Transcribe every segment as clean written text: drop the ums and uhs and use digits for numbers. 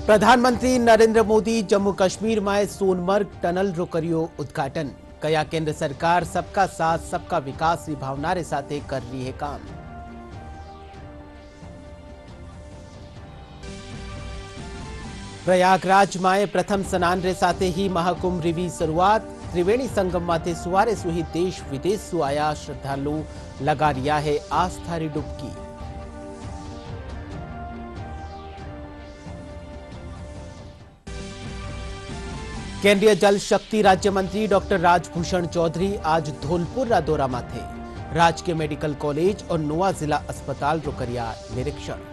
प्रधानमंत्री नरेंद्र मोदी जम्मू कश्मीर में सोनमर्ग टनल रो करियो उद्घाटन। कया केंद्र सरकार सबका साथ सबका विकास की भावना रे साथे कर रही है काम। प्रयागराज में प्रथम स्नान रे साथे ही महाकुंभ रीवी शुरुआत। त्रिवेणी संगम माथे सुवारे सुही देश विदेश सु आया श्रद्धालु लगा रिया है आस्था री डुबकी। केंद्रीय जल शक्ति राज्य मंत्री डॉक्टर राजभूषण चौधरी आज धौलपुर रा दौरा माथे। राजकीय मेडिकल कॉलेज और नोआ जिला अस्पताल रो करिया निरीक्षण।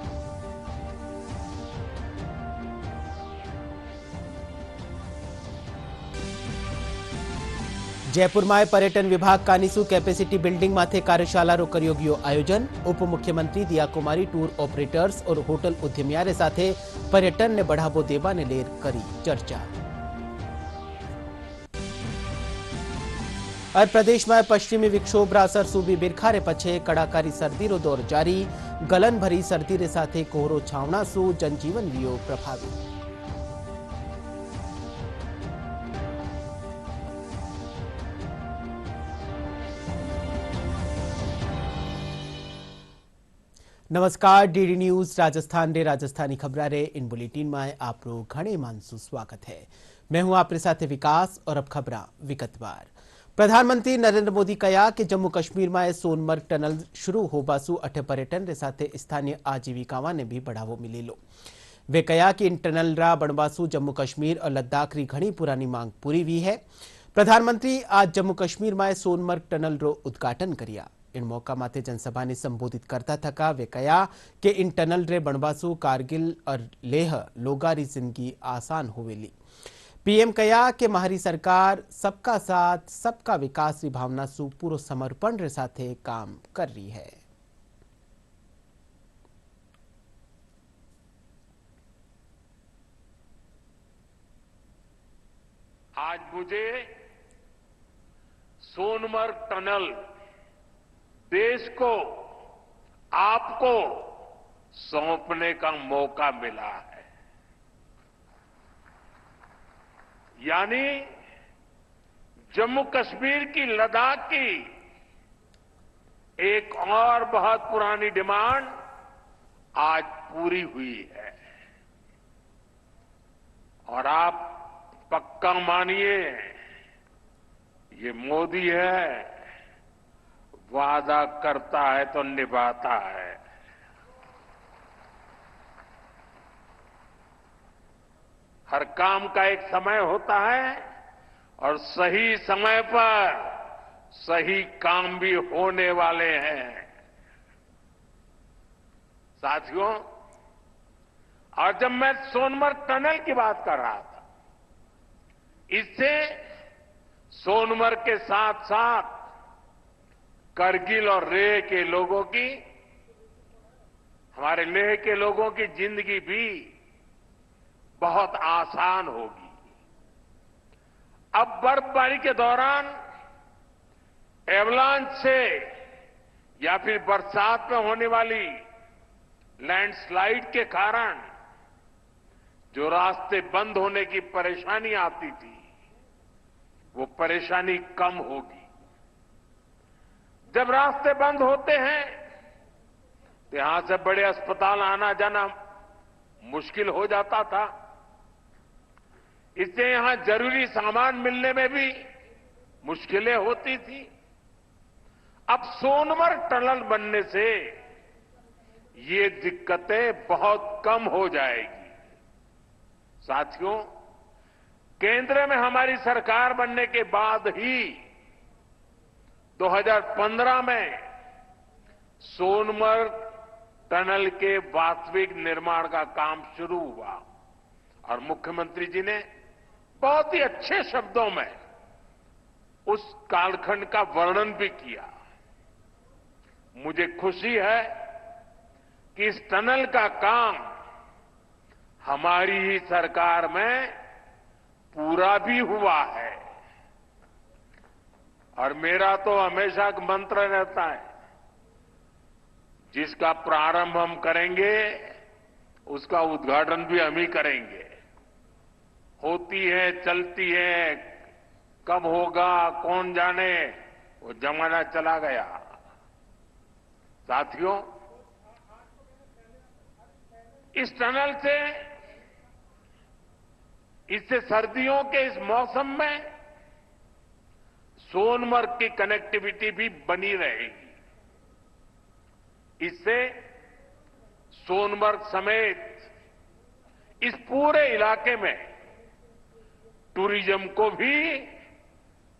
जयपुर में पर्यटन विभाग कानीसु कैपेसिटी बिल्डिंग माथे कार्यशाला रो करियो आयोजन। उप मुख्यमंत्री दिया कुमारी टूर ऑपरेटर्स और होटल उद्यमिया रे साथे पर्यटन ने बढ़ावो देवा ने लेर करी चर्चा। और प्रदेश में पश्चिमी विक्षोभ असर सूबी बिरखा रे पछे कड़ाकारी सर्दी रो दौर जारी। गलन भरी सर्दी रे साथे कोहरो छावना सु जनजीवन वियो प्रभावित। नमस्कार, डीडी न्यूज राजस्थान रे राजस्थानी खबरा रे इन बुलेटिन में आप घणे मानसु स्वागत है। मैं हूं आपके साथ विकास और अब खबरा विगतवार। प्रधानमंत्री नरेंद्र मोदी कहा कि जम्मू कश्मीर में सोनमर्ग टनल शुरू होबासु अठे पर्यटन रे साथे स्थानीय आजीविकावा ने भी बढ़ावो मिलेलो। वे कहा कि इन टनल रा बनबासु जम्मू कश्मीर और लद्दाख री घणी पुरानी मांग पूरी हुई है। प्रधानमंत्री आज जम्मू कश्मीर में सोनमर्ग टनल रो उद्घाटन करिया। इन मौका माथे जनसभा ने संबोधित करता थका वे कहा कि इन टनल रे बनबासु कारगिल और लेह लोगारी जिंदगी आसान होवेली। पीएम कहा कि हमारी सरकार सबका साथ सबका विकास की भावना सु पूरो समर्पण रे साथे काम कर रही है। आज मुझे सोनमर्ग टनल देश को आपको सौंपने का मौका मिला है। यानी जम्मू कश्मीर की लद्दाख की एक और बहुत पुरानी डिमांड आज पूरी हुई है। और आप पक्का मानिए, ये मोदी है, वादा करता है तो निभाता है। हर काम का एक समय होता है और सही समय पर सही काम भी होने वाले हैं साथियों। और जब मैं सोनमर्ग टनल की बात कर रहा था, इससे सोनमर्ग के साथ साथ करगिल और लेह के लोगों की, हमारे लेह के लोगों की जिंदगी भी बहुत आसान होगी। अब बर्फबारी के दौरान एवलांच से या फिर बरसात में होने वाली लैंडस्लाइड के कारण जो रास्ते बंद होने की परेशानी आती थी, वो परेशानी कम होगी। जब रास्ते बंद होते हैं तो यहां से बड़े अस्पताल आना जाना मुश्किल हो जाता था। इससे यहां जरूरी सामान मिलने में भी मुश्किलें होती थी। अब सोनमर्ग टनल बनने से ये दिक्कतें बहुत कम हो जाएगी। साथियों, केंद्र में हमारी सरकार बनने के बाद ही 2015 में सोनमर्ग टनल के वास्तविक निर्माण का काम शुरू हुआ और मुख्यमंत्री जी ने बहुत ही अच्छे शब्दों में उस कालखंड का वर्णन भी किया। मुझे खुशी है कि इस टनल का काम हमारी ही सरकार में पूरा भी हुआ है। और मेरा तो हमेशा मंत्र रहता है, जिसका प्रारंभ हम करेंगे उसका उद्घाटन भी हम ही करेंगे। होती है, चलती है, कब होगा कौन जाने, वो जमाना चला गया। साथियों, इस टनल से, इससे सर्दियों के इस मौसम में सोनमर्ग की कनेक्टिविटी भी बनी रहेगी। इससे सोनमर्ग समेत इस पूरे इलाके में टूरिज्म को भी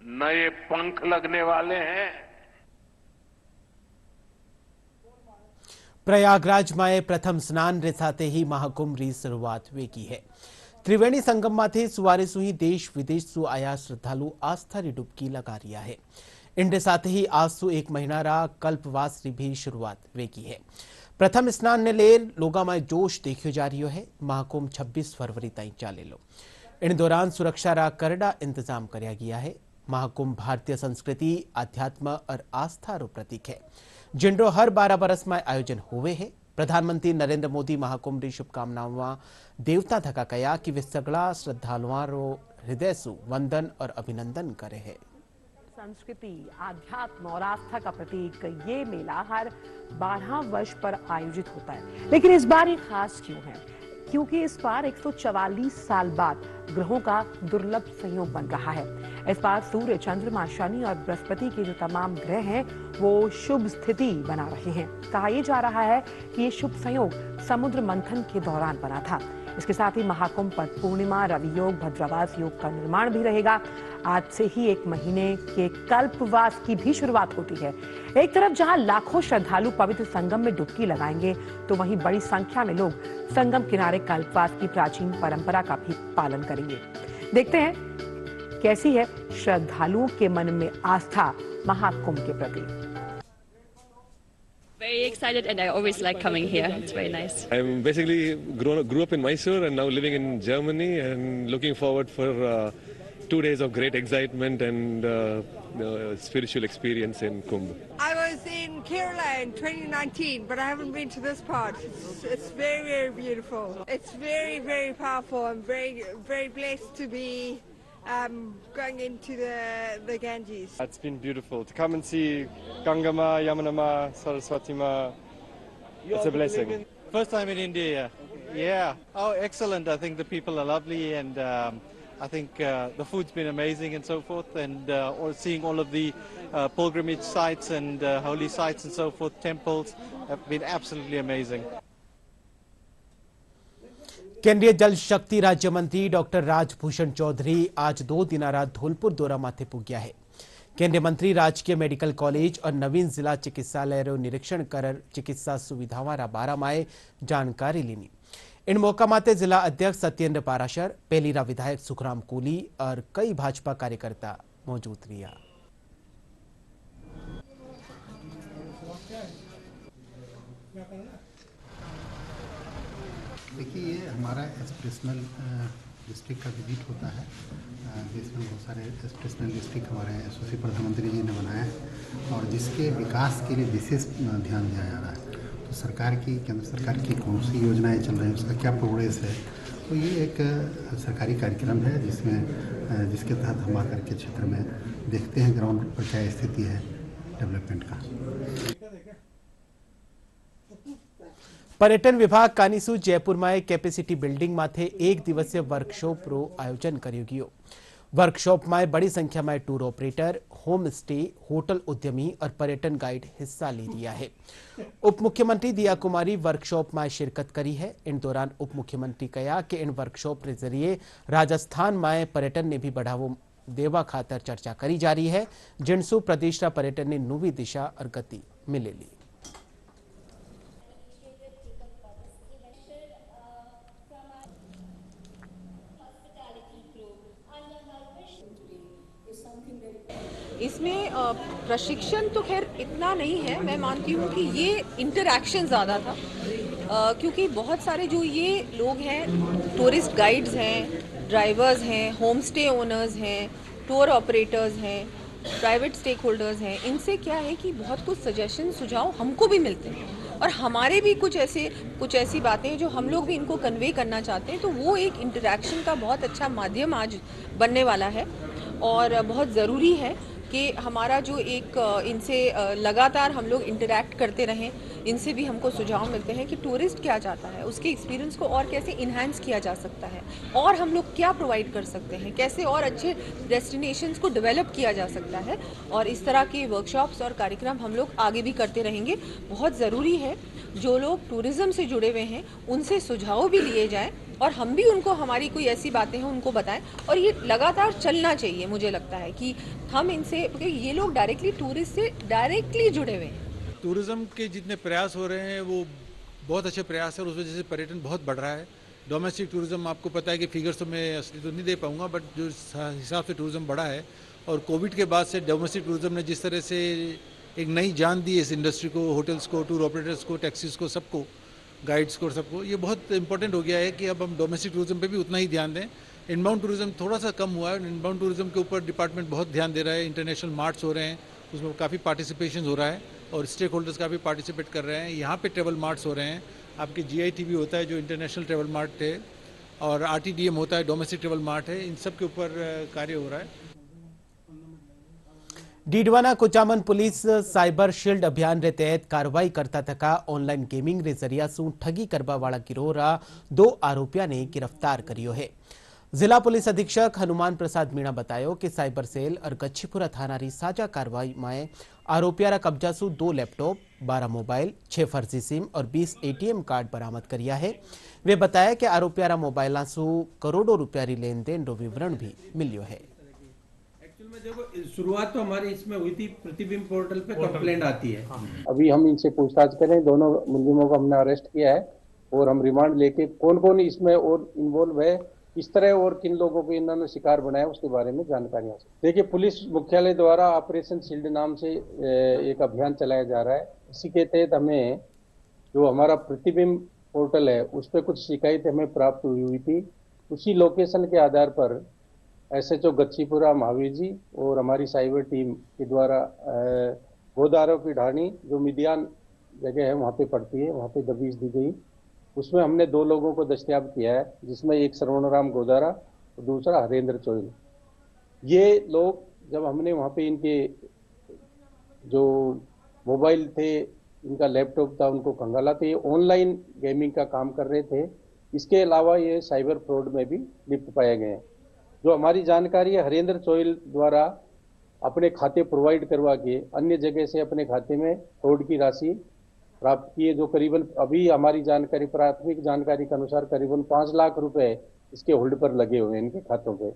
नए पंख लगने वाले हैं। પ્રયાગરાજમાં પ્રથમ સ્નાન રે સાથે ही મહાકુંભની શરૂઆત વેગી है। त्रिवेणी संगम माथे सुवारे सुही देश विदेश सु आया श्रद्धालु आस्था री डुबकी लगा रिया है। इनके साथ ही आज सु एक महीना रा कल्पवास री भी शुरुआत वेगी है। प्रथम स्नान ने ले लोगा में जोश देखियो जा रियो है। महाकुंभ 26 फरवरी ताई चाले लो। इन दौरान सुरक्षा रा करड़ा इंतजाम करया गया है। महाकुंभ भारतीय संस्कृति, अध्यात्म और आस्था रो प्रतीक है, जिनरो हर 12 बरस में आयोजन हुए है। प्रधानमंत्री नरेंद्र मोदी महाकुंभ की शुभकामनाओं देवता थका कया कि वे सगला श्रद्धालुओं रो हृदय सु वंदन और अभिनंदन करे है। संस्कृति, आध्यात्म और आस्था का प्रतीक ये मेला हर 12 वर्ष पर आयोजित होता है, लेकिन इस बार ये खास क्यों है? क्योंकि इस बार 144 साल बाद ग्रहों का दुर्लभ संयोग बन रहा है। इस बार सूर्य, चंद्रमा, शनि और बृहस्पति के जो तमाम ग्रह हैं वो शुभ स्थिति बना रहे हैं। कहा यह जा रहा है कि ये शुभ संयोग समुद्र मंथन के दौरान बना था। इसके साथ ही महाकुंभ पर पूर्णिमा, रवि योग, भद्रवास योग का निर्माण भी रहेगा। आज से ही एक महीने के कल्पवास की भी शुरुआत होती है। एक तरफ जहां लाखों श्रद्धालु पवित्र संगम में डुबकी लगाएंगे, तो वहीं बड़ी संख्या में लोग संगम किनारे कल्पवास की प्राचीन परंपरा का भी पालन करेंगे। देखते हैं कैसी है श्रद्धालुओं के मन में आस्था महाकुंभ के प्रति। Very excited, and I always like coming here. It's very nice. I'm basically grew up in Mysore and now living in Germany, and looking forward for 2 days of great excitement and spiritual experience in Kumbh. I was in Kerala in 2019, but I haven't been to this part. It's very, very beautiful. It's very, very powerful. I'm very, very blessed to be going into the Ganges. It's been beautiful to come and see Gangama, Yamunama, Saraswati Ma. It's a blessing. First time in India. Yeah. Oh, excellent. I think the people are lovely, and I think the food's been amazing and so forth, and seeing all of the pilgrimage sites and holy sites and so forth, temples have been absolutely amazing. केंद्रीय जल शक्ति राज्य मंत्री doctor Rajbhushan Chaudhary आज 2 दिनारा धौलपुर दौरा माथे पुग्या है। केंद्रीय मंत्री राजकीय मेडिकल कॉलेज और नवीन जिला चिकित्सालय रो निरीक्षण कर चिकित्सा सुविधावां रा बारा में जानकारी लीनी। इन मौका माते जिला अध्यक्ष सत्येंद्र पाराशर, पेलीरा विधायक सुखराम कोली और कई भाजपा कार्यकर्ता मौजूद रिया। देखिए, ये हमारा एस्पिरेशनल डिस्ट्रिक्ट का विजिट होता है। देश में बहुत सारे एस्पिरेशनल डिस्ट्रिक्ट हमारे यशस्वी प्रधानमंत्री जी ने बनाया है और जिसके विकास के लिए विशेष ध्यान दिया जा रहा है। तो सरकार की, केंद्र सरकार की कौन सी योजनाएं चल रही हैं, उसका क्या प्रोग्रेस है, तो ये एक सरकारी कार्यक्रम है जिसके तहत हम आकर के क्षेत्र में देखते हैं ग्राउंड पर क्या स्थिति है डेवलपमेंट का। पर्यटन विभाग कानीसू जयपुर में कैपेसिटी बिल्डिंग माथे 1 दिवसीय वर्कशॉप रो आयोजन कर्यो गयो। वर्कशॉप में बड़ी संख्या में tour operator, home stay, hotel उद्यमी और पर्यटन गाइड हिस्सा ले लिया है। उप मुख्यमंत्री दिया कुमारी वर्कशॉप में शिरकत करी है। इन दौरान उप मुख्यमंत्री कहा कि इन वर्कशॉप के जरिए राजस्थान में पर्यटन ने भी बढ़ावो देवा खातर चर्चा करी जा रही है, जिनसु प्रदेश पर्यटन ने नवी दिशा और गति मिलेली। इसमें प्रशिक्षण तो खैर इतना नहीं है। मैं मानती हूँ कि ये इंटरैक्शन ज़्यादा था, क्योंकि बहुत सारे जो ये लोग हैं, टूरिस्ट गाइड्स हैं, ड्राइवर्स हैं, होम स्टे ओनर्स हैं, टूर ऑपरेटर्स हैं, प्राइवेट स्टेक होल्डर्स हैं, इनसे क्या है कि बहुत कुछ सजेशन, सुझाव हमको भी मिलते हैं और हमारे भी कुछ ऐसी बातें हैं जो हम लोग भी इनको कन्वे करना चाहते हैं। तो वो एक इंटरेक्शन का बहुत अच्छा माध्यम आज बनने वाला है और बहुत ज़रूरी है कि हमारा जो एक इनसे लगातार हम लोग इंटरैक्ट करते रहें। इनसे भी हमको सुझाव मिलते हैं कि टूरिस्ट क्या चाहता है, उसके एक्सपीरियंस को और कैसे इन्हांस किया जा सकता है और हम लोग क्या प्रोवाइड कर सकते हैं, कैसे और अच्छे डेस्टिनेशंस को डेवलप किया जा सकता है। और इस तरह के वर्कशॉप्स और कार्यक्रम हम लोग आगे भी करते रहेंगे। बहुत ज़रूरी है जो लोग टूरिज़्म से जुड़े हुए हैं उनसे सुझाव भी लिए जाएँ और हम भी उनको हमारी कोई ऐसी बातें हैं उनको बताएं। और ये लगातार चलना चाहिए। मुझे लगता है कि हम इनसे, क्योंकि ये लोग डायरेक्टली टूरिस्ट से डायरेक्टली जुड़े हुए हैं। टूरिज्म के जितने प्रयास हो रहे हैं वो बहुत अच्छे प्रयास है और उस वजह से पर्यटन बहुत बढ़ रहा है। डोमेस्टिक टूरिज्म आपको पता है कि फिगर्स तो मैं असली तो नहीं दे पाऊंगा, बट जो हिसाब से टूरिज्म बढ़ा है और कोविड के बाद से डोमेस्टिक टूरिज्म ने जिस तरह से एक नई जान दी इस इंडस्ट्री को, होटल्स को, टूर ऑपरेटर्स को, टैक्सीज को, सबको, गाइड्स को, सबको, ये बहुत इंपॉर्टेंट हो गया है कि अब हम डोमेस्टिक टूरिज्म पे भी उतना ही ध्यान दें। इनबाउंड टूरिज्म थोड़ा सा कम हुआ है। इनबाउंड टूरिज्म के ऊपर डिपार्टमेंट बहुत ध्यान दे रहा है। इंटरनेशनल मार्ट्स हो रहे हैं, उसमें काफ़ी पार्टिसिपेशन हो रहा है और स्टेक होल्डर्स काफ़ी पार्टिसिपेट कर रहे हैं। यहाँ पे ट्रेवल मार्ट्स हो रहे हैं। आपके GITB होता है जो इंटरनेशनल ट्रेवल मार्ट है और RTDM होता है, डोमेस्टिक ट्रेवल मार्ट है। इन सब के ऊपर कार्य हो रहा है। Didwana Kuchaman police cyber shield अभियान रे तहत कार्रवाई करता थका ऑनलाइन गेमिंग रे जरिया सु ठगी करवा वाला गिरोह रा 2 आरोपिया ने गिरफ्तार करियो है। जिला पुलिस अधीक्षक हनुमान प्रसाद मीणा बतायो कि साइबर सेल और गच्छीपुरा थाना री साझा कार्रवाई में आरोपिया रा कब्जा सु 2 लैपटॉप, 12 मोबाइल, 6 फर्जी सिम और 20 ATM कार्ड बरामद करिया है। वे बताया कि आरोपिया रा मोबाइल सु करोड़ों रुपया री लेन देन रो विवरण भी मिलियो है। देखो, शुरुआत तो हमारी इसमें हुई थी, प्रतिबिंब पोर्टल पे कंप्लेंट आती है। अभी हम इनसे पूछताछ करें। दोनों मुलजिमों को हमने अरेस्ट किया है और हम रिमांड लेके कौन कौन इसमें और इन्वॉल्व है, किस तरह और किन लोगों को इन्होंने शिकार बनाया, उसके बारे में जानकारी हासिल। देखिए, पुलिस मुख्यालय द्वारा ऑपरेशन शील्ड नाम से एक अभियान चलाया जा रहा है। इसी के तहत हमें जो हमारा प्रतिबिंब पोर्टल है उस पर कुछ शिकायत हमें प्राप्त हुई थी। उसी लोकेशन के आधार पर SHO गच्छीपुरा महावीर जी और हमारी साइबर टीम के द्वारा गोदारों की ढाणी जो मिदियान जगह है वहाँ पे पड़ती है, वहाँ पे दबिश दी गई। उसमें हमने 2 लोगों को दस्तयाब किया है, जिसमें एक श्रवणराम गोदारा और दूसरा हरेंद्र चोइल। ये लोग जब हमने वहाँ पे इनके जो मोबाइल थे, इनका लैपटॉप था, उनको खंगाला, तो ये ऑनलाइन गेमिंग का काम कर रहे थे। इसके अलावा ये साइबर फ्रॉड में भी लिप्त पाए गए हैं। जो हमारी जानकारी है, हरेंद्र चोइल द्वारा अपने खाते प्रोवाइड करवा के अन्य जगह से अपने खाते में फ्रॉड की राशि प्राप्त की है, जो करीबन अभी हमारी जानकारी, प्राथमिक जानकारी के अनुसार करीबन 5 लाख रुपए इसके होल्ड पर लगे हुए हैं इनके खातों पे।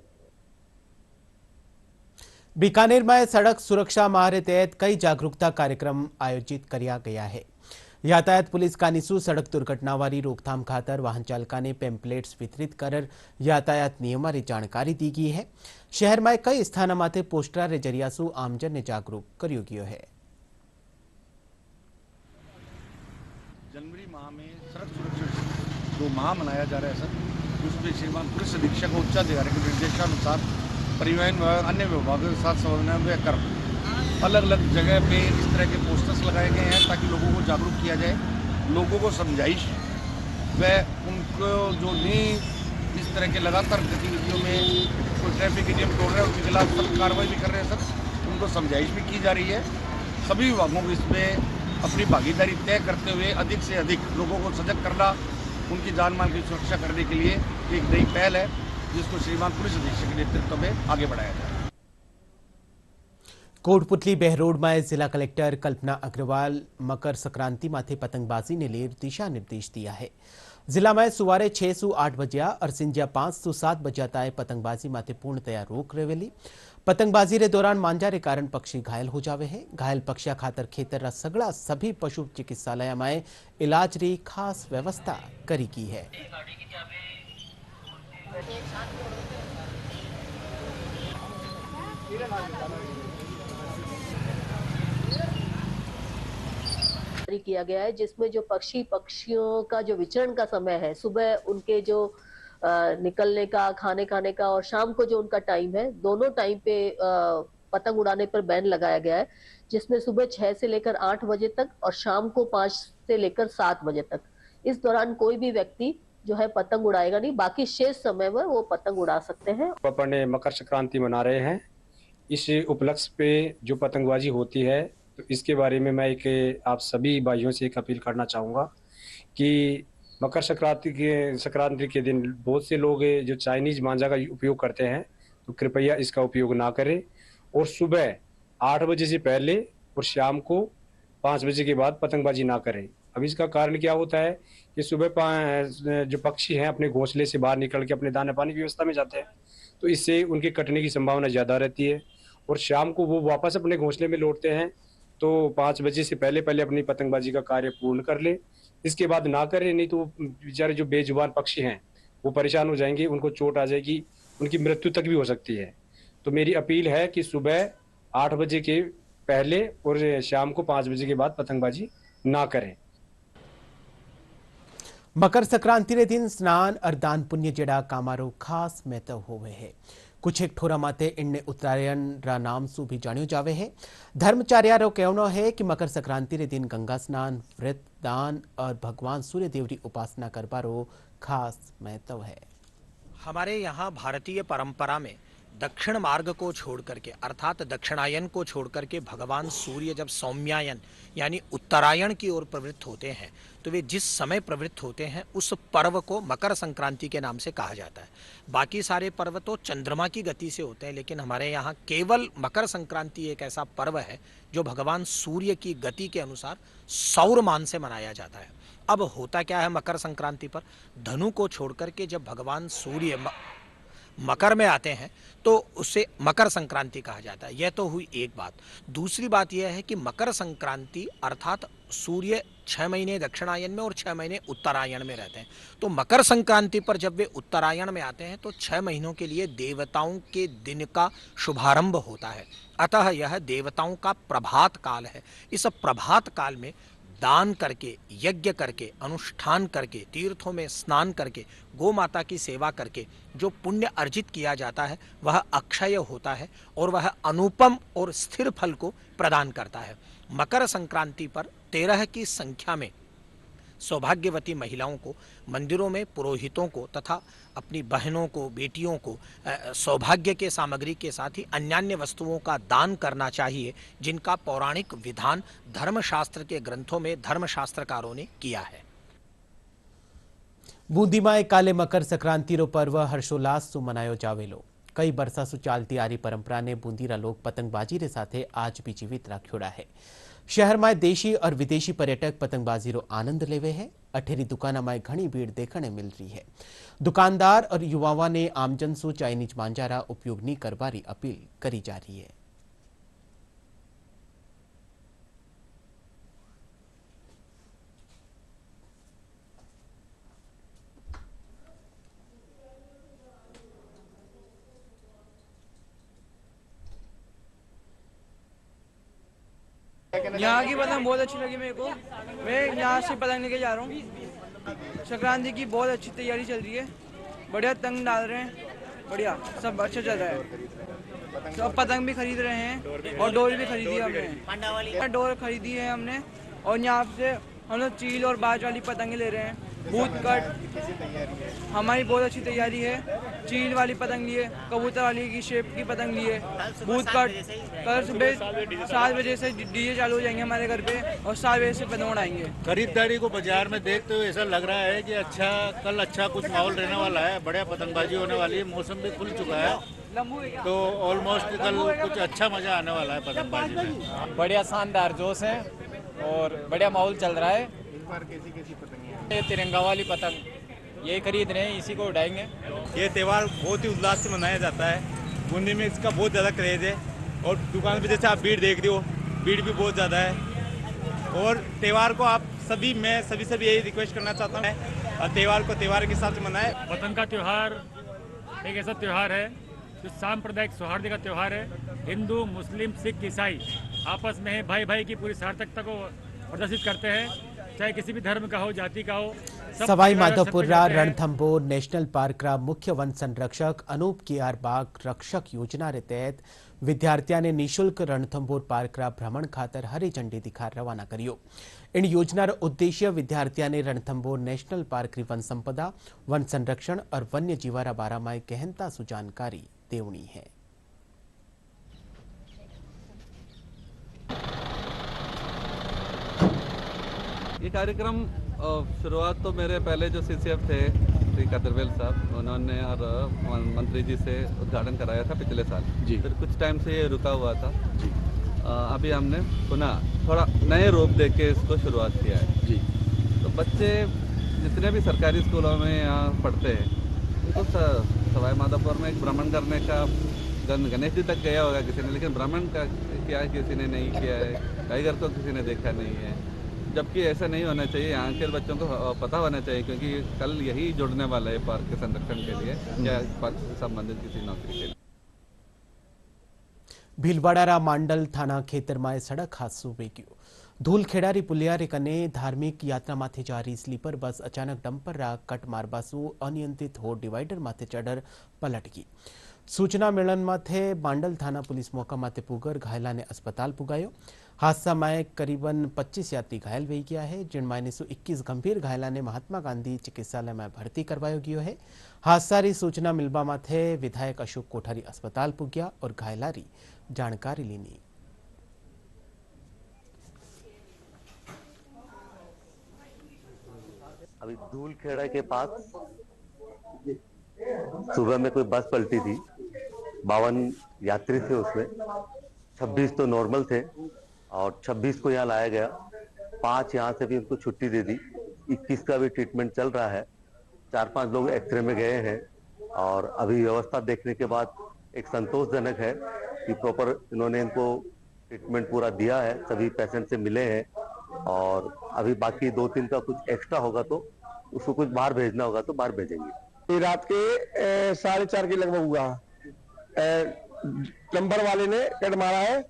बीकानेर में सड़क सुरक्षा माह के तहत कई जागरूकता कार्यक्रम आयोजित किया गया है। यातायात पुलिस कानिसु सड़क दुर्घटना वाली रोकथाम खातर वाहन चालका ने पेम्पलेट्स वितरित कर यातायात नियमों की जानकारी दी गई है। शहर में कई स्थान माथे पोस्टर रे जरिया सु आमजन ने जागरूक करियो गयो है। जनवरी माह में सड़क सुरक्षा जो माह मनाया जा रहा है सर, उसमें श्रीमान पुलिस अधीक्षक और उच्चाधिकारी के निर्देशानुसार परिवहन विभाग, अन्य विभागों के साथ समन्वय कर अलग अलग जगह पे इस तरह के पोस्टर्स लगाए गए हैं ताकि लोगों को जागरूक किया जाए, लोगों को समझाइश व उनको जो नई इस तरह के लगातार गतिविधियों में कोई ट्रैफिक के नियम तोड़ रहे हैं उनके खिलाफ सख्त कार्रवाई भी कर रहे हैं सर, उनको समझाइश भी की जा रही है। सभी विभागों को इसमें अपनी भागीदारी तय करते हुए अधिक से अधिक लोगों को सजग करना, उनकी जान माल की सुरक्षा करने के लिए एक नई पहल है जिसको श्रीमान पुलिस अधीक्षक के नेतृत्व में आगे बढ़ाया जाए। कोटपुतली बहरोड में जिला कलेक्टर कल्पना अग्रवाल मकर संक्रांति माथे पतंगबाजी ने लिए दिशा निर्देश दिया है। जिला में सुवारे 6 से 8 बजिया और संध्या 5 से 7 बजिया तक पतंगबाजी माथे पूर्णतया रोक रहेली। पतंगबाजी रे दौरान मांजा रे कारण पक्षी घायल हो जावे है। घायल पक्षिया खातर खेतर रा सगड़ा सभी पशु चिकित्सालय में इलाज री खास व्यवस्था करी की है। किया गया है, जिसमें जो पक्षियों का जो विचरण का समय है, सुबह उनके जो निकलने का, खाने का और शाम को जो उनका टाइम है, दोनों टाइम पे पतंग उड़ाने पर बैन लगाया गया है, जिसमें सुबह 6 से लेकर 8 बजे तक और शाम को 5 से लेकर 7 बजे तक। इस दौरान कोई भी व्यक्ति जो है पतंग उड़ाएगा नहीं, बाकी शेष समय में वो पतंग उड़ा सकते हैं। अपन मकर संक्रांति मना रहे हैं। इस उपलक्ष्य पे जो पतंगबाजी होती है, तो इसके बारे में मैं एक आप सभी भाइयों से एक अपील करना चाहूँगा कि मकर संक्रांति के दिन बहुत से लोग जो चाइनीज मांझा का उपयोग करते हैं, तो कृपया इसका उपयोग ना करें और सुबह 8 बजे से पहले और शाम को 5 बजे के बाद पतंगबाजी ना करें। अब इसका कारण क्या होता है कि सुबह जो पक्षी हैं अपने घोंसले से बाहर निकल के अपने दाने पानी की व्यवस्था में जाते हैं, तो इससे उनके कटने की संभावना ज़्यादा रहती है और शाम को वो वापस अपने घोंसले में लौटते हैं। तो 5 बजे से पहले अपनी पतंगबाजी का कार्य पूर्ण कर ले, इसके बाद ना करें, नहीं तो बेचारे जो बेजुबान पक्षी हैं वो परेशान हो जाएंगे, उनको चोट आ जाएगी, उनकी मृत्यु तक भी हो सकती है। तो मेरी अपील है कि सुबह 8 बजे के पहले और शाम को 5 बजे के बाद पतंगबाजी ना करें। मकर संक्रांति रे दिन स्नान और दान पुण्य जेड़ा कामारो खास महत्व होवे है। कुछ एक ठोरा माते इनने उत्तरायण रा नाम सु भी जानियो जावे है। धर्मचार्या रो कहनो है कि मकर संक्रांति रे दिन गंगा स्नान, व्रत, दान और भगवान सूर्य देव री उपासना करबारो खास महत्व है। हमारे यहाँ भारतीय परंपरा में दक्षिण मार्ग को छोड़ करके अर्थात दक्षिणायन को छोड़ करके भगवान सूर्य जब सौम्यायन यानी उत्तरायण की ओर प्रवृत्त होते हैं, तो वे जिस समय प्रवृत्त होते हैं उस पर्व को मकर संक्रांति के नाम से कहा जाता है। बाकी सारे पर्व तो चंद्रमा की गति से होते हैं, लेकिन हमारे यहाँ केवल मकर संक्रांति एक ऐसा पर्व है जो भगवान सूर्य की गति के अनुसार सौरमान से मनाया जाता है। अब होता क्या है, मकर संक्रांति पर धनु को छोड़ करके जब भगवान सूर्य मकर में आते हैं तो उसे मकर संक्रांति कहा जाता है। यह तो हुई एक बात। दूसरी बात यह है कि मकर संक्रांति अर्थात सूर्य 6 महीने दक्षिणायन में और 6 महीने उत्तरायण में रहते हैं, तो मकर संक्रांति पर जब वे उत्तरायण में आते हैं तो 6 महीनों के लिए देवताओं के दिन का शुभारंभ होता है। अतः यह देवताओं का प्रभात काल है। इस प्रभात काल में दान करके, यज्ञ करके, अनुष्ठान करके, तीर्थों में स्नान करके, गौ माता की सेवा करके जो पुण्य अर्जित किया जाता है वह अक्षय होता है और वह अनुपम और स्थिर फल को प्रदान करता है। मकर संक्रांति पर 13 की संख्या में सौभाग्यवती महिलाओं को मंदिरों में पुरोहितों को तथा अपनी बहनों को, बेटियों को सौभाग्य के सामग्री के साथ ही अन्यान्य वस्तुओं का दान करना चाहिए, जिनका पौराणिक विधान धर्मशास्त्र के ग्रंथों में धर्मशास्त्रकारों ने किया है। बूंदी में काले मकर संक्रांति रो पर्व हर्षोल्लास सु मनायो जावेलो। कई बरसा सु चालती आ रही परंपरा ने बूंदी रा लोग पतंगबाजी रे साथे आज भी जीवित राख्योड़ा है। शहर में देशी और विदेशी पर्यटक पतंगबाजी रो आनंद लेवे है। अठेरी दुकाना में घनी भीड़ देखने मिल रही है। दुकानदार और युवाओं ने आमजन सु चाइनीज मांझारा उपयोग नहीं करवारी अपील करी जा रही है। यहाँ की पतंग बहुत अच्छी लगी मेरे को। मैं यहाँ से पतंग लेके जा रहा हूँ। संक्रांति की बहुत अच्छी तैयारी चल रही है। बढ़िया तंग डाल रहे हैं, बढ़िया सब अच्छा चल रहा है। सब पतंग भी खरीद रहे हैं और डोर भी खरीदी हमने। डोर खरीदी है हमने और यहाँ से हम लोग चील और बाज वाली पतंगे ले रहे हैं। बूथ कट हमारी बहुत अच्छी तैयारी है। चील वाली पतंग लिए, कबूतर वाली की शेप की पतंग लिए, बूथ कट। कल सुबह 7 बजे से डीजे चालू हो जाएंगे हमारे घर पे और 7 बजे से पतंग उड़ाएंगे। खरीदारी को बाजार में देखते हुए ऐसा लग रहा है कि कल अच्छा कुछ माहौल रहने वाला है। बढ़िया पतंगबाजी होने वाली है। मौसम भी खुल चुका है, तो ऑलमोस्ट कल कुछ अच्छा मजा आने वाला है पतंगबाजी में। बढ़िया शानदार जोश है और बढ़िया माहौल चल रहा है। इस बार कैसी पतंग है? ये तिरंगा वाली पतंग ये खरीद रहे हैं, इसी को उड़ाएंगे। ये त्यौहार बहुत ही उल्लास से मनाया जाता है। बूंदी में इसका बहुत ज़्यादा क्रेज है और दुकान पे जैसे आप भीड़ देख रहे हो, भीड़ भी बहुत ज़्यादा है। और त्यौहार को आप सभी, मैं सभी यही रिक्वेस्ट करना चाहता हूँ और त्यौहार को त्यौहार के हिसाब से मनाएं। पतंग का त्यौहार एक ऐसा त्यौहार है जो सांप्रदायिक सौहार्द का त्यौहार है। हिंदू, मुस्लिम, सिख, ईसाई आपस में भाई भाई की पूरी सार्थकता को प्रदर्शित करते हैं। चाहे किसी भी धर्म का हो, जाति का हो, सवाई माधोपुरा रणथंभौर नेशनल पार्क रा मुख्य वन संरक्षक अनूप केआर बाग रक्षक योजना रे तहत विद्यार्थियों ने निःशुल्क रणथंभौर पार्क रा भ्रमण खातर हरी झंडी दिखा रवाना करियो। इन योजना रो उद्देश्य विद्यार्थियों ने रणथंभौर नेशनल पार्क री वन संपदा, वन संरक्षण और वन्य जीवारा बारा में गहनता सु जानकारी देवनी है। ये कार्यक्रम शुरुआत तो मेरे पहले जो सीसीएफ थे श्री कदरवेल साहब, उन्होंने और मंत्री जी से उद्घाटन कराया था पिछले साल जी। फिर कुछ टाइम से ये रुका हुआ था जी। अभी हमने पुनः थोड़ा नए रूप देख के इसको शुरुआत किया है जी। तो बच्चे जितने भी सरकारी स्कूलों में यहाँ पढ़ते हैं उनको सवाई माधोपुर में एक भ्रमण करने का, गणेश जी तक गया होगा किसी ने, लेकिन भ्रमण का क्या किसी ने नहीं किया है, टाइगर को किसी ने देखा नहीं है। जबकि ऐसा नहीं होना चाहिए, यहाँ के बच्चों को पता होना चाहिए, क्योंकि कल यही जुड़ने वाला है पार्क के संरक्षण के लिए या पार्क से संबंधित किसी नौकरी के लिए। भीलवाड़ा मांडल थाना खेतर में सड़क हादसो वेग्यो। धूलखेड़ा पुलिया रे कने धार्मिक यात्रा माथे जारी स्लीपर बस अचानक डंपर रा कट मारबासु अनियंत्रित हो डिवाइडर माथे चढ़र पलट गई। सूचना मिलन माथे मांडल थाना पुलिस मौका माथे पुगर घायला ने अस्पताल पुगायो। हादसा में करीबन 25 यात्री घायल हो गया है, जिनमें 21 गंभीर घायला ने महात्मा गांधी चिकित्सालय में भर्ती करवायो गयो है। हादसा री सूचना मिलवा माथे विधायक अशोक कोठारी अस्पताल पुग्या और घायला री जानकारी लीनी। अभी धूलखेड़ा के पास सुबह में कोई बस पलटी थी, 52 यात्री थे उसमें, 26 तो नॉर्मल थे और 26 को यहाँ लाया गया। 5 यहाँ से भी उनको छुट्टी दे दी। 21 का भी ट्रीटमेंट चल रहा है। 4-5 लोग एक्सरे में गए हैं और अभी व्यवस्था देखने के बाद एक संतोषजनक है कि प्रॉपर इन्होंने इनको ट्रीटमेंट पूरा दिया है, सभी पेशेंट से मिले हैं और अभी बाकी 2-3 का कुछ एक्स्ट्रा होगा तो उसको कुछ बाहर भेजना होगा तो बाहर भेजेंगे। रात के 4:30 के लगभग हुआ। नंबर वाले ने कट मारा है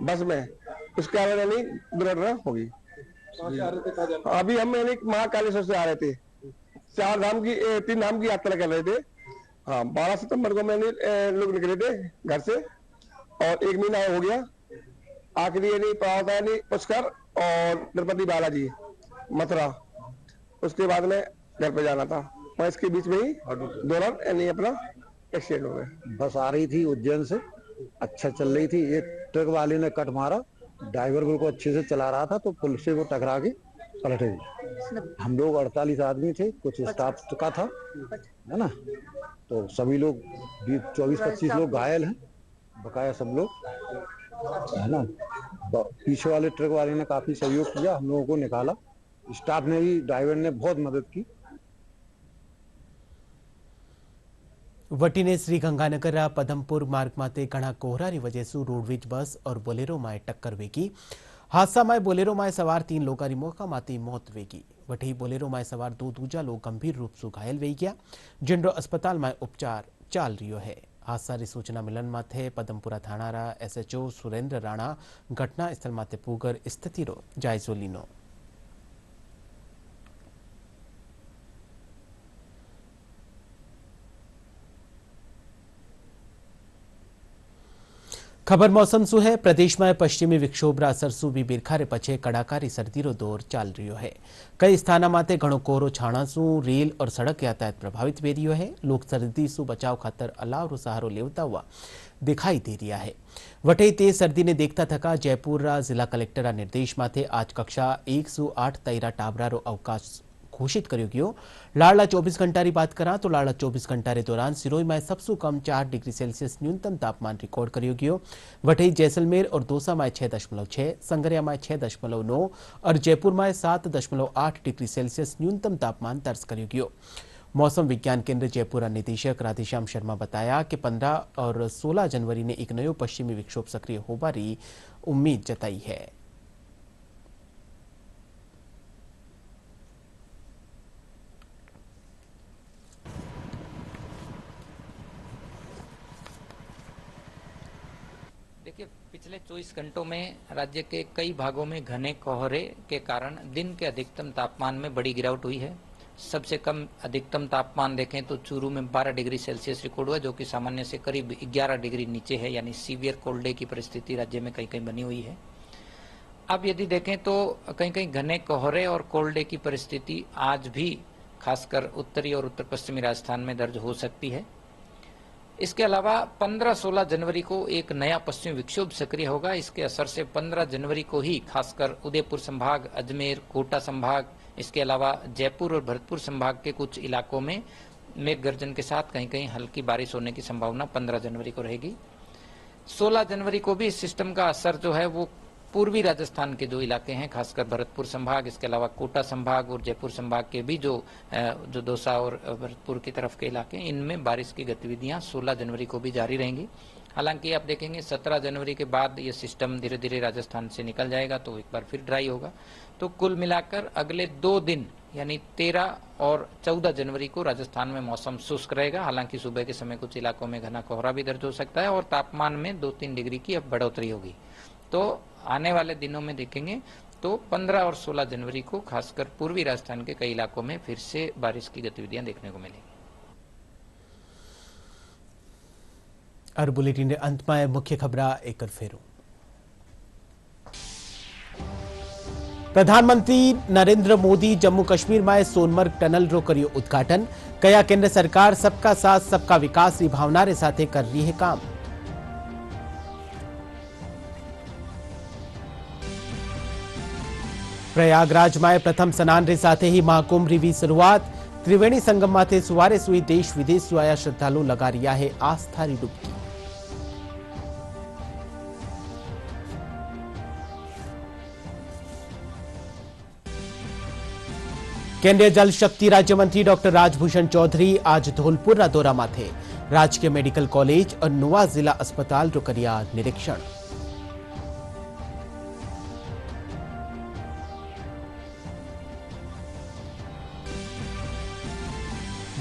बस में, उसके कारण यानी दुर्घटना होगी। अभी हम यानी महाकालेश्वर से आ रहे थे, 3 धाम की यात्रा कर रहे थे। हाँ, 12 सितंबर को मैंने लोग निकले थे घर से और 1 महीना हो गया। आखिरी यानी पावता यानी पुष्कर और तिरुपति बालाजी मथुरा, उसके बाद में घर पे जाना था। और इसके बीच में ही दौरान यानी अपना एक्सीडेंट हो गया। बस आ रही थी उज्जैन से, अच्छा चल रही थी, एक ट्रक वाले ने कट मारा, ड्राइवर बिल्कुल अच्छे से चला रहा था तो पुल से वो टकरा के पलट गई। हम लोग 48 आदमी थे, कुछ स्टाफ का था है ना, तो सभी लोग 24-25 लोग घायल हैं, बकाया सब लोग है ना। पीछे वाले ट्रक वाले ने काफी सहयोग किया, हम लोगों को निकाला, स्टाफ ने भी, ड्राइवर ने बहुत मदद की। वटीने श्री गंगानगर पदमपुर मार्ग माते घना कोहरानी वजह से रोडवेज बस और बोलेरो में टक्कर वेगी। हादसा में बोलेरो में सवार 3 लोगों की मौका माते मौत वेगी। वठी बोलेरो में सवार 2 दूजा लोग गंभीर रूप से घायल वे गया, जिनरो अस्पताल में उपचार चाल रही है। हादसा री सूचना मिलन माथे पदमपुरा थाना रा SHO सुरेंद्र राणा घटना स्थल माथे पुगर स्थिति रो जायजो लीनो। खबर मौसम सु है। प्रदेश में पश्चिमी विक्षोभ रा असर सु भी बिरखारे पछे कड़ाकारी सर्दी रो दौर चाल रही है। कई स्थान माते घणो कोहरो छाणा सु रेल और सड़क यातायात प्रभावित वे रही है। लोग सर्दी सु बचाव खातर अलाव रो सहारो लेवता हुआ दिखाई दे रहा है। वटे तेज सर्दी ने देखता थका जयपुर रा जिला कलेक्टर रा निर्देश माथे आज कक्षा 1 सु 8 तईरा टाबरा रो अवकाश घोषित करो गयो। लाड़ला 24 घंटा री बात करा तो लाड़ला 24 घंटा रे दौरान सिरोही में सबसे कम 4 डिग्री सेल्सियस न्यूनतम तापमान रिकॉर्ड करो गयो। वठी जैसलमेर और दौसा में 6.6, संगरिया में 6.9 और जयपुर में 7.8 डिग्री सेल्सियस न्यूनतम तापमान दर्ज करो गयो। मौसम विज्ञान केंद्र जयपुर निदेशक राधेश्याम शर्मा बताया कि 15 और 16 जनवरी ने एक नयो पश्चिमी विक्षोभ सक्रिय होबारी उम्मीद जताई है। देखिए, पिछले 24 घंटों में राज्य के कई भागों में घने कोहरे के कारण दिन के अधिकतम तापमान में बड़ी गिरावट हुई है। सबसे कम अधिकतम तापमान देखें तो चूरू में 12 डिग्री सेल्सियस रिकॉर्ड हुआ, जो कि सामान्य से करीब 11 डिग्री नीचे है, यानी सीवियर कोल्ड डे की परिस्थिति राज्य में कहीं कहीं बनी हुई है। अब यदि देखें तो कहीं कहीं घने कोहरे और कोल्ड डे की परिस्थिति आज भी खासकर उत्तरी और उत्तर पश्चिमी राजस्थान में दर्ज हो सकती है। इसके अलावा 15-16 जनवरी को एक नया पश्चिमी विक्षोभ सक्रिय होगा। इसके असर से 15 जनवरी को ही खासकर उदयपुर संभाग, अजमेर, कोटा संभाग, इसके अलावा जयपुर और भरतपुर संभाग के कुछ इलाकों में मेघ गर्जन के साथ कहीं कहीं हल्की बारिश होने की संभावना 15 जनवरी को रहेगी। 16 जनवरी को भी इस सिस्टम का असर जो है वो पूर्वी राजस्थान के जो इलाके हैं, खासकर भरतपुर संभाग, इसके अलावा कोटा संभाग और जयपुर संभाग के भी जो दौसा और भरतपुर की तरफ के इलाके, इनमें बारिश की गतिविधियां 16 जनवरी को भी जारी रहेंगी। हालांकि आप देखेंगे 17 जनवरी के बाद ये सिस्टम धीरे धीरे राजस्थान से निकल जाएगा तो एक बार फिर ड्राई होगा। तो कुल मिलाकर अगले 2 दिन यानी 13 और 14 जनवरी को राजस्थान में मौसम शुष्क रहेगा। हालांकि सुबह के समय कुछ इलाकों में घना कोहरा भी दर्ज हो सकता है और तापमान में 2-3 डिग्री की अब बढ़ोतरी होगी। तो आने वाले दिनों में देखेंगे तो 15 और 16 जनवरी को खासकर पूर्वी राजस्थान के कई इलाकों में फिर से बारिश की गतिविधियां देखने को मिलेंगी। और बुलेटिन के अंत में मुख्य खबरा एक बार फेरू। प्रधानमंत्री नरेंद्र मोदी जम्मू कश्मीर में सोनमर्ग टनल रो करियो उद्घाटन। कया केंद्र सरकार सबका साथ सबका विकास की भावना रे साथे कर रही है काम। प्रयागराज में प्रथम स्नान रे साथे ही महाकुंभ री भी शुरुआत। त्रिवेणी संगम माथे सुवारे सुई देश विदेश से आया श्रद्धालु लगा रिया है आस्था री डुबकी। केंद्रीय जल शक्ति राज्य मंत्री डॉक्टर राजभूषण चौधरी आज धौलपुर रा दौरा माथे। राजकीय मेडिकल कॉलेज और नुआ जिला अस्पताल रो करिया निरीक्षण।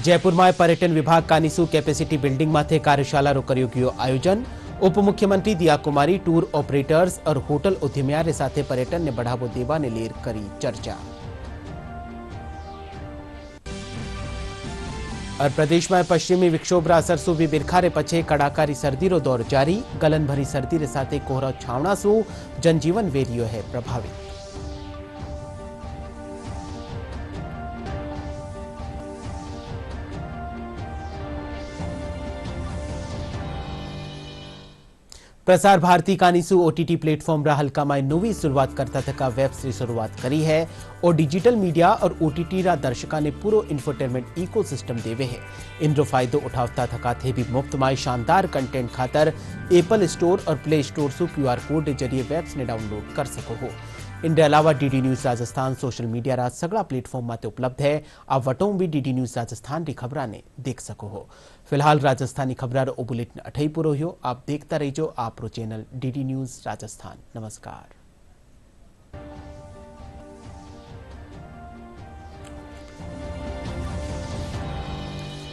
जयपुर में पर्यटन विभाग कानिसू कैपेसिटी बिल्डिंग माथे कार्यशाला रो करियो गयो आयोजन। उप मुख्यमंत्री दिया कुमारी टूर ऑपरेटर्स और होटल उद्यमिया रे साथे पर्यटन ने बढ़ावो देवा ने लेर करी चर्चा। और प्रदेश में पश्चिमी विक्षोभ रा असर सु भी बिरखारे पछे कड़ाकारी सर्दी रो दौर जारी। गलन भरी सर्दी रे साथे कोहरा छावना सु जनजीवन वेरियो है प्रभावित। प्रसार भारती कानिसू ओटीटी प्लेटफॉर्म रा हल्का में नवी शुरुआत करता थका वेब सीरीज शुरुआत करी है और डिजिटल मीडिया और ओटीटी रा दर्शका ने पूरो इंफोटेनमेंट इकोसिस्टम देवे है। इनरो फायदो उठावता थका थे भी मुफ्त में शानदार कंटेंट खातर एप्पल स्टोर और प्ले स्टोर से क्यूआर कोड के जरिए वेब्स ने डाउनलोड कर सको हो। इनके अलावा DD news Rajasthan social media रा सगड़ा प्लेटफॉर्म माते उपलब्ध है। आप वटों भी डीडी न्यूज राजस्थान की खबरा ने देख सको हो। फिलहाल राजस्थानी खबरा रो बुलेटिन अठई पूरो हो। आप देखता रहिजो आप रो चैनल डीडी न्यूज राजस्थान। नमस्कार।